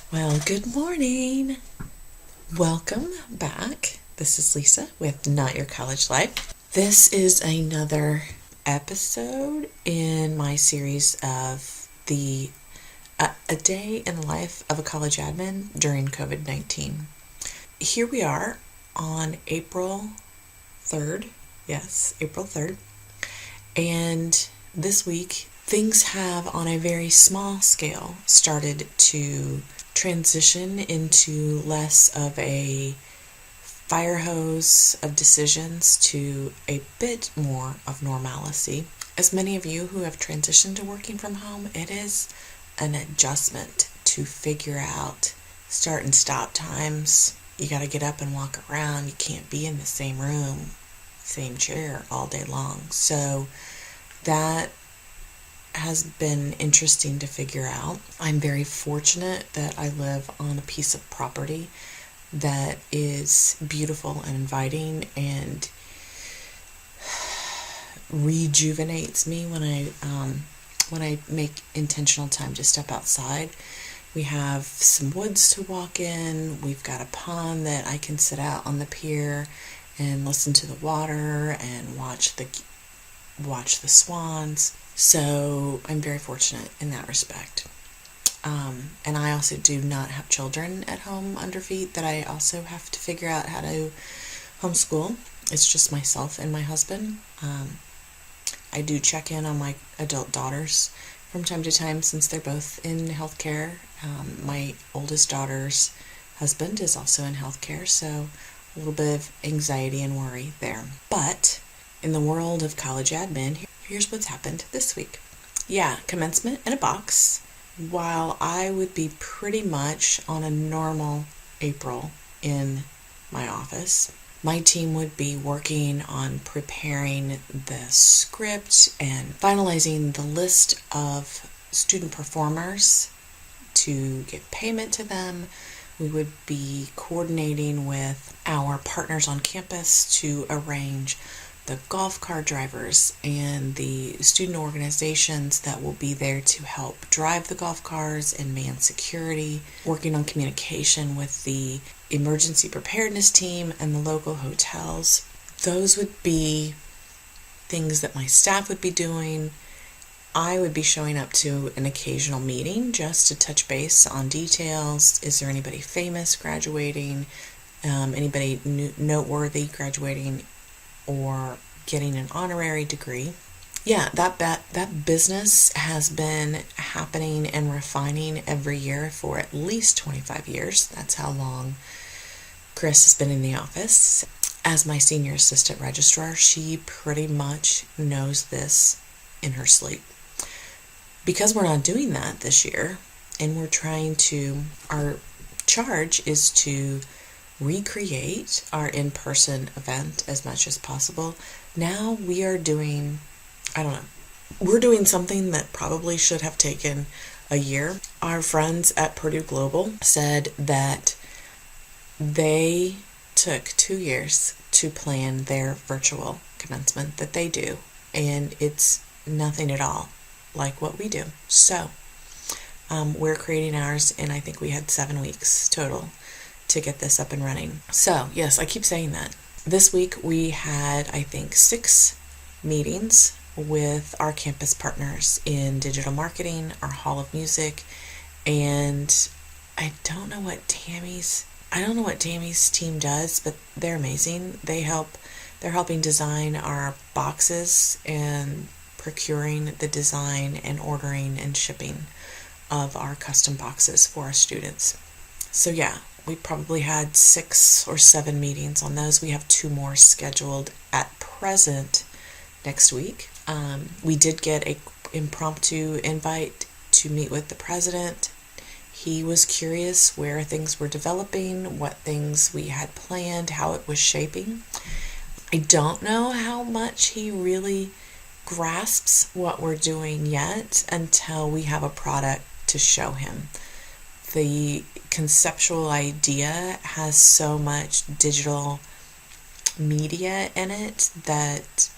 Well, good morning. Welcome back. This is Lisa with Not Your College Life. This is another episode in my series of the A Day in the Life of a College Admin during COVID-19. Here we are on April 3rd. Yes, April 3rd. And this week, things have, on a very small scale, started to transition into less of a fire hose of decisions to a bit more of normalcy. As many of you who have transitioned to working from home, it is an adjustment to figure out start and stop times. You got to get up and walk around. You can't be in the same room, same chair all day long. So that has been interesting to figure out. I'm very fortunate that I live on a piece of property that is beautiful and inviting and rejuvenates me when I make intentional time to step outside. We have some woods to walk in. We've got a pond that I can sit out on the pier and listen to the water and watch the swans. So I'm very fortunate in that respect. And I also do not have children at home under feet that I also have to figure out how to homeschool. It's just myself and my husband. I do check in on my adult daughters from time to time since they're both in healthcare. My oldest daughter's husband is also in healthcare, so a little bit of anxiety and worry there. But in the world of college admin, here's what's happened this week. Yeah, commencement in a box. While I would be pretty much on a normal April in my office, my team would be working on preparing the script and finalizing the list of student performers to get payment to them. We would be coordinating with our partners on campus to arrange the golf cart drivers and the student organizations that will be there to help drive the golf cars and man security, working on communication with the emergency preparedness team and the local hotels. Those would be things that my staff would be doing. I would be showing up to an occasional meeting just to touch base on details. Is there anybody famous graduating? Anybody noteworthy graduating or getting an honorary degree? Yeah, that business has been happening and refining every year for at least 25 years. That's how long Chris has been in the office. As my senior assistant registrar, she pretty much knows this in her sleep. Because we're not doing that this year, and our charge is to recreate our in-person event as much as possible. Now we are doing, we're doing something that probably should have taken a year. Our friends at Purdue Global said that they took 2 years to plan their virtual commencement that they do, and it's nothing at all like what we do. So we're creating ours, and I think we had 7 weeks total to get this up and running. So, yes, I keep saying that. This week we had, I think, 6 meetings with our campus partners in digital marketing, our Hall of Music, and I don't know what Tammy's team does, but they're amazing. They're helping design our boxes and procuring the design and ordering and shipping of our custom boxes for our students. So yeah, we probably had 6 or 7 meetings on those. We have 2 more scheduled at present next week. We did get a impromptu invite to meet with the president. He was curious where things were developing, what things we had planned, how it was shaping. I don't know how much he really grasps what we're doing yet until we have a product to show him. The conceptual idea has so much digital media in it that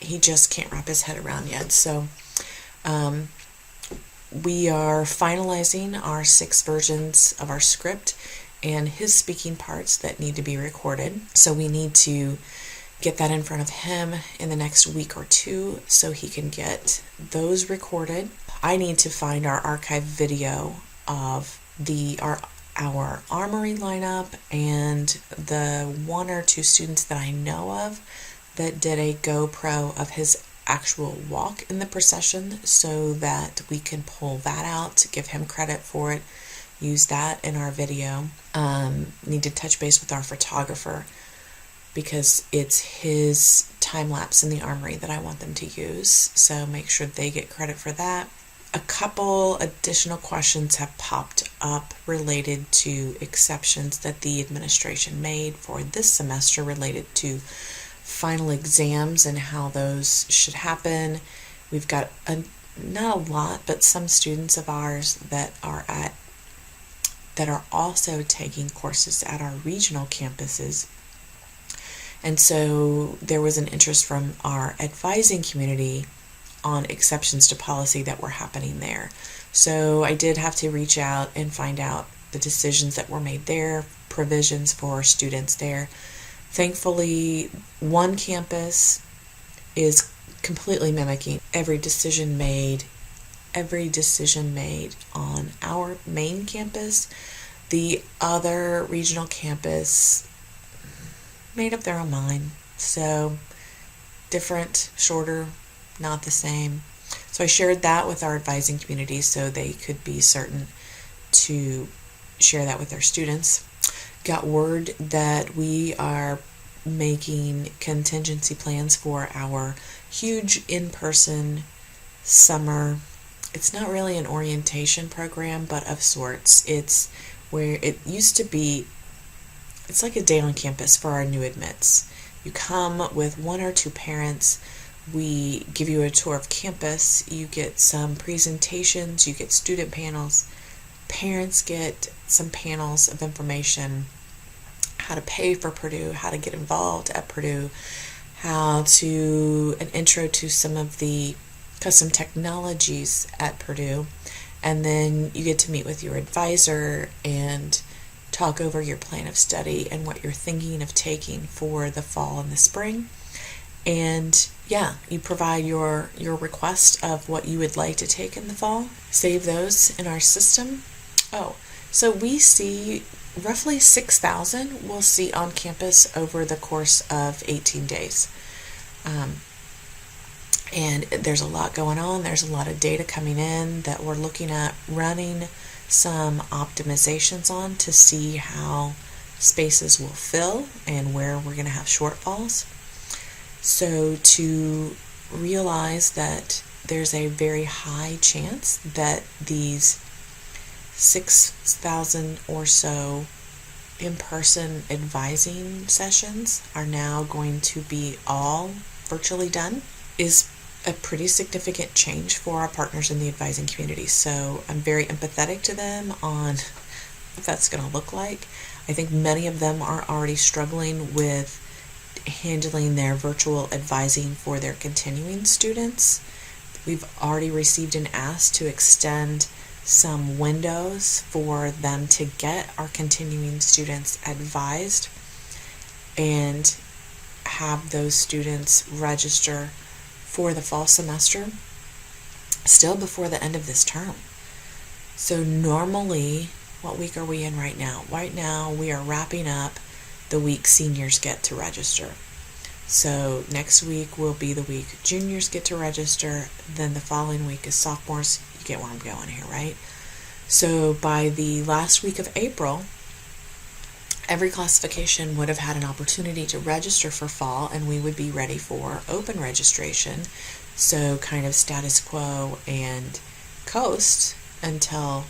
he just can't wrap his head around yet. So we are finalizing our 6 versions of our script and his speaking parts that need to be recorded. So we need to get that in front of him in the next week or 2 so he can get those recorded. I need to find our archive video of our armory lineup and the 1 or 2 students that I know of that did a GoPro of his actual walk in the procession, so that we can pull that out to give him credit for it, use that in our video. Need to touch base with our photographer because it's his time lapse in the armory that I want them to use, so make sure they get credit for that. A couple additional questions have popped up related to exceptions that the administration made for this semester related to final exams and how those should happen. We've got not a lot, but some students of ours that are also taking courses at our regional campuses. And so there was an interest from our advising community on exceptions to policy that were happening there. So I did have to reach out and find out the decisions that were made there, provisions for students there. Thankfully, one campus is completely mimicking every decision made on our main campus. The other regional campus made up their own mind. So different, shorter, not the same. So I shared that with our advising community so they could be certain to share that with their students. Got word that we are making contingency plans for our huge in-person summer. It's not really an orientation program, but of sorts. It's where it used to be, it's like a day on campus for our new admits. You come with 1 or 2 parents. We give you a tour of campus. You get some presentations. You get student panels. Parents get some panels of information, how to pay for Purdue, how to get involved at Purdue, an intro to some of the custom technologies at Purdue, and then you get to meet with your advisor and talk over your plan of study and what you're thinking of taking for the fall and the spring. And yeah, you provide your request of what you would like to take in the fall. Save those in our system. So we see roughly 6,000 we'll see on campus over the course of 18 days. And there's a lot going on. There's a lot of data coming in that we're looking at running some optimizations on to see how spaces will fill and where we're going to have shortfalls. So to realize that there's a very high chance that these 6,000 or so in-person advising sessions are now going to be all virtually done is a pretty significant change for our partners in the advising community. So I'm very empathetic to them on what that's going to look like. I think many of them are already struggling with handling their virtual advising for their continuing students. We've already received an ask to extend some windows for them to get our continuing students advised and have those students register for the fall semester still before the end of this term. So normally, what week are we in right now? Right now we are wrapping up the week seniors get to register. So next week will be the week juniors get to register, then the following week is sophomores. You get where I'm going here, right? So by the last week of April, every classification would have had an opportunity to register for fall, and we would be ready for open registration. So kind of status quo and coast until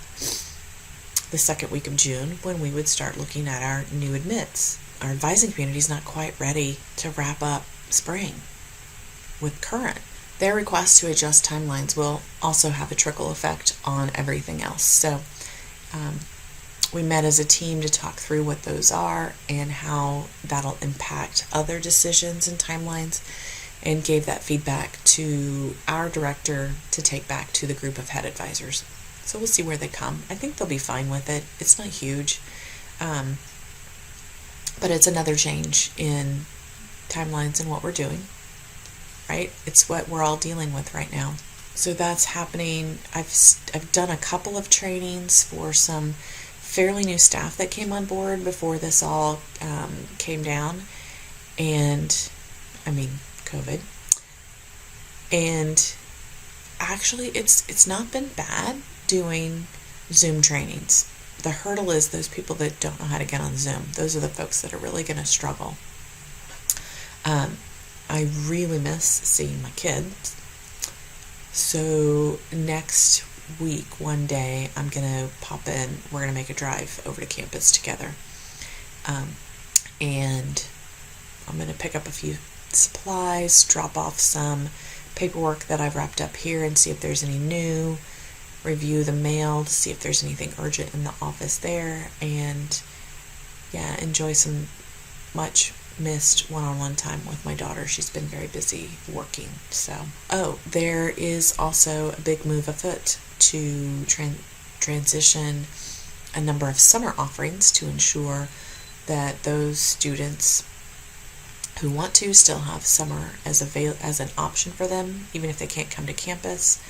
the second week of June, when we would start looking at our new admits. Our advising community is not quite ready to wrap up spring with current. Their request to adjust timelines will also have a trickle effect on everything else. So we met as a team to talk through what those are and how that'll impact other decisions and timelines. and gave that feedback to our director to take back to the group of head advisors. So we'll see where they come. I think they'll be fine with it. It's not huge, but it's another change in timelines and what we're doing, right? It's what we're all dealing with right now. So that's happening. I've done a couple of trainings for some fairly new staff that came on board before this all came down, and COVID. And actually, it's not been bad doing Zoom trainings. The hurdle is those people that don't know how to get on Zoom. Those are the folks that are really going to struggle. I really miss seeing my kids. So next week, one day, I'm going to pop in. We're going to make a drive over to campus together. And I'm going to pick up a few supplies, drop off some paperwork that I've wrapped up here and see if there's any new, review the mail to see if there's anything urgent in the office there, and enjoy some much missed one-on-one time with my daughter. She's been very busy working. So, there is also a big move afoot to transition a number of summer offerings to ensure that those students who want to still have summer as an option for them, even if they can't come to campus.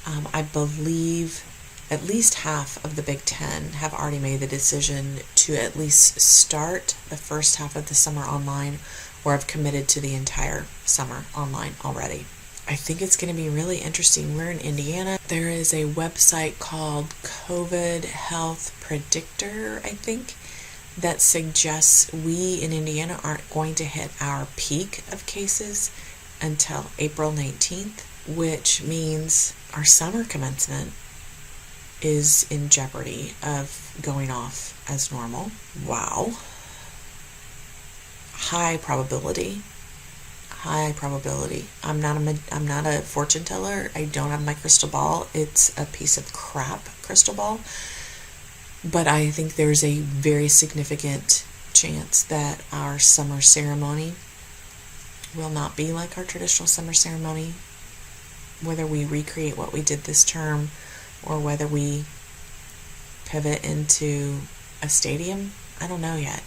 I believe at least half of the Big Ten have already made the decision to at least start the first half of the summer online, or have committed to the entire summer online already. I think it's going to be really interesting. We're in Indiana. There is a website called COVID Health Predictor, I think, that suggests we in Indiana aren't going to hit our peak of cases until April 19th, which means our summer commencement is in jeopardy of going off as normal. Wow. High probability. I'm not a fortune teller. I don't have my crystal ball. It's a piece of crap crystal ball. But I think there's a very significant chance that our summer ceremony will not be like our traditional summer ceremony. Whether we recreate what we did this term or whether we pivot into a stadium, I don't know yet.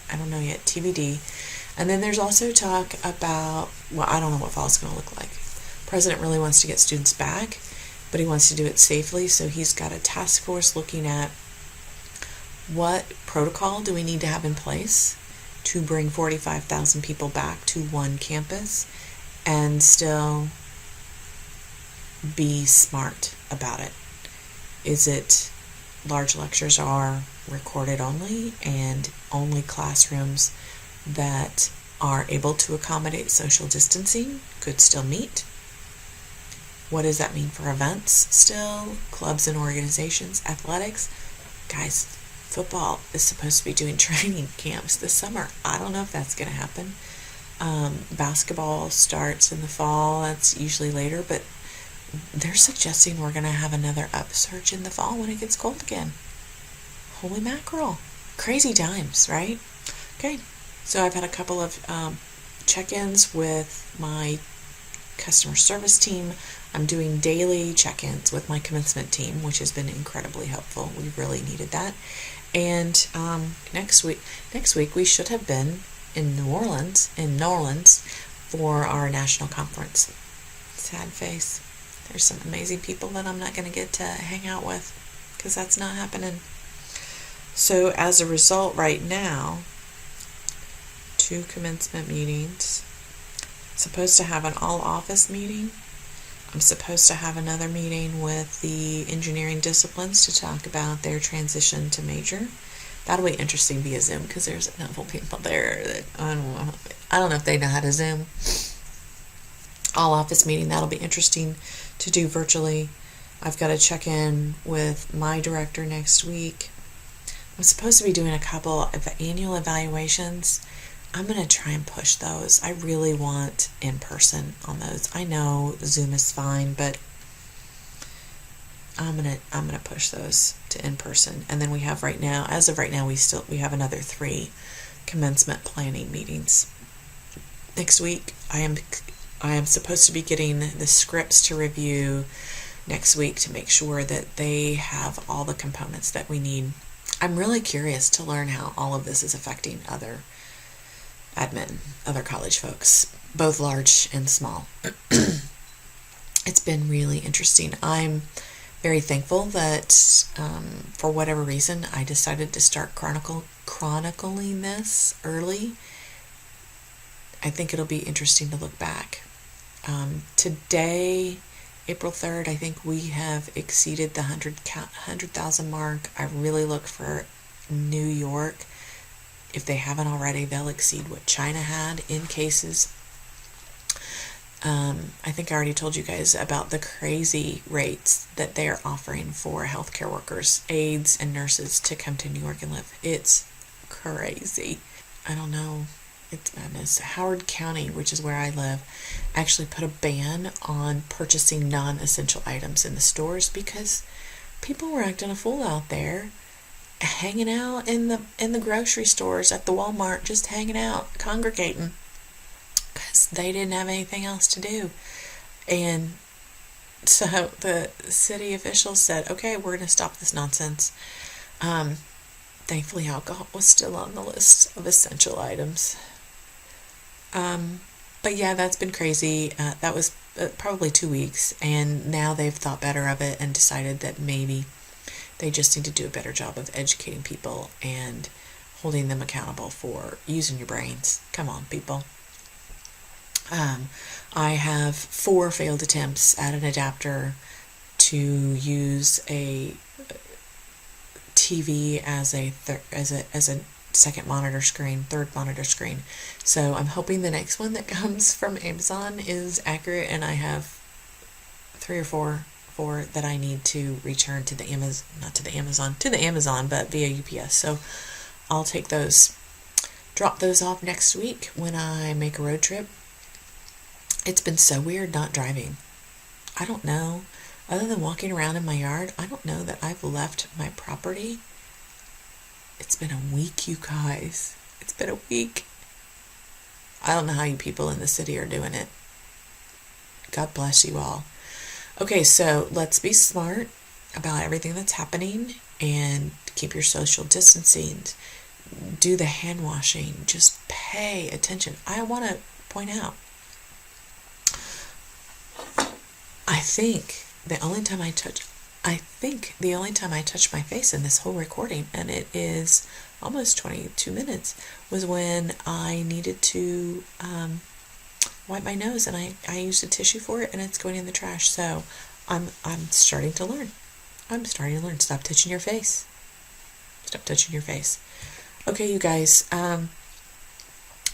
TBD. And then there's also talk about, I don't know what fall is going to look like. The president really wants to get students back, but he wants to do it safely, so he's got a task force looking at what protocol do we need to have in place to bring 45,000 people back to one campus and still be smart about it. Is it large lectures are recorded only, and only classrooms that are able to accommodate social distancing could still meet? What does that mean for events still? Clubs and organizations, athletics? Guys, football is supposed to be doing training camps this summer. I don't know if that's going to happen. Basketball starts in the fall. That's usually later, but they're suggesting we're going to have another upsurge in the fall when it gets cold again. Holy mackerel. Crazy times, right? Okay, so I've had a couple of check-ins with my customer service team. I'm doing daily check-ins with my commencement team, which has been incredibly helpful. We really needed that. And next week we should have been in New Orleans for our national conference. Sad face. There's some amazing people that I'm not going to get to hang out with because that's not happening. So as a result, right now, 2 commencement meetings. Supposed to have an all-office meeting. I'm supposed to have another meeting with the engineering disciplines to talk about their transition to major. That'll be interesting via Zoom because there's a couple people there that I don't know if they know how to Zoom. All-office meeting, that'll be interesting to do virtually. I've got to check in with my director next week. I'm supposed to be doing a couple of annual evaluations. I'm going to try and push those. I really want in-person on those. I know Zoom is fine, but I'm gonna push those to in-person. And then we have as of right now, we have another 3 commencement planning meetings. next week. I am supposed to be getting the scripts to review next week to make sure that they have all the components that we need. I'm really curious to learn how all of this is affecting other admin, other college folks, both large and small. It's been really interesting. I'm very thankful that for whatever reason I decided to start chronicling this early. I think it'll be interesting to look back. Today, April 3rd, I think we have exceeded the 100,000 mark. I really look for New York. If they haven't already, they'll exceed what China had in cases. I think I already told you guys about the crazy rates that they are offering for healthcare workers, aides, and nurses to come to New York and live. It's crazy. I don't know. It's madness. Howard County, which is where I live, actually put a ban on purchasing non-essential items in the stores because people were acting a fool out there, hanging out in the grocery stores, at the Walmart, just hanging out, congregating, because they didn't have anything else to do. And so the city officials said, okay, we're going to stop this nonsense. Thankfully, alcohol was still on the list of essential items. But yeah, that's been crazy. That was probably 2 weeks, and now they've thought better of it and decided that maybe they just need to do a better job of educating people and holding them accountable for using your brains. Come on, people. I have 4 failed attempts at an adapter to use a TV as a second monitor screen, third monitor screen. So I'm hoping the next one that comes from Amazon is accurate, and I have 3 or 4 that I need to return to the Amazon, but via UPS. So I'll drop those off next week when I make a road trip. It's been so weird not driving. I don't know. Other than walking around in my yard, I don't know that I've left my property. It's been a week, you guys. It's been a week. I don't know how you people in the city are doing it. God bless you all. Okay, so let's be smart about everything that's happening and keep your social distancing. Do the hand washing. Just pay attention. I want to point out, I think the only time I touch my face in this whole recording, and it is almost 22 minutes, was when I needed to wipe my nose, and I used a tissue for it, and it's going in the trash. So I'm starting to learn. Stop touching your face. Okay, you guys.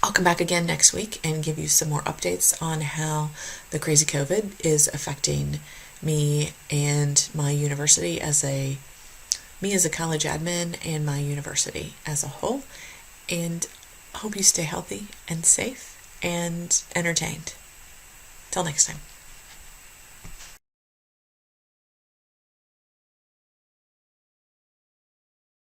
I'll come back again next week and give you some more updates on how the crazy COVID is affecting me and my university as a college admin and my university as a whole. And hope you stay healthy and safe and entertained. Till next time.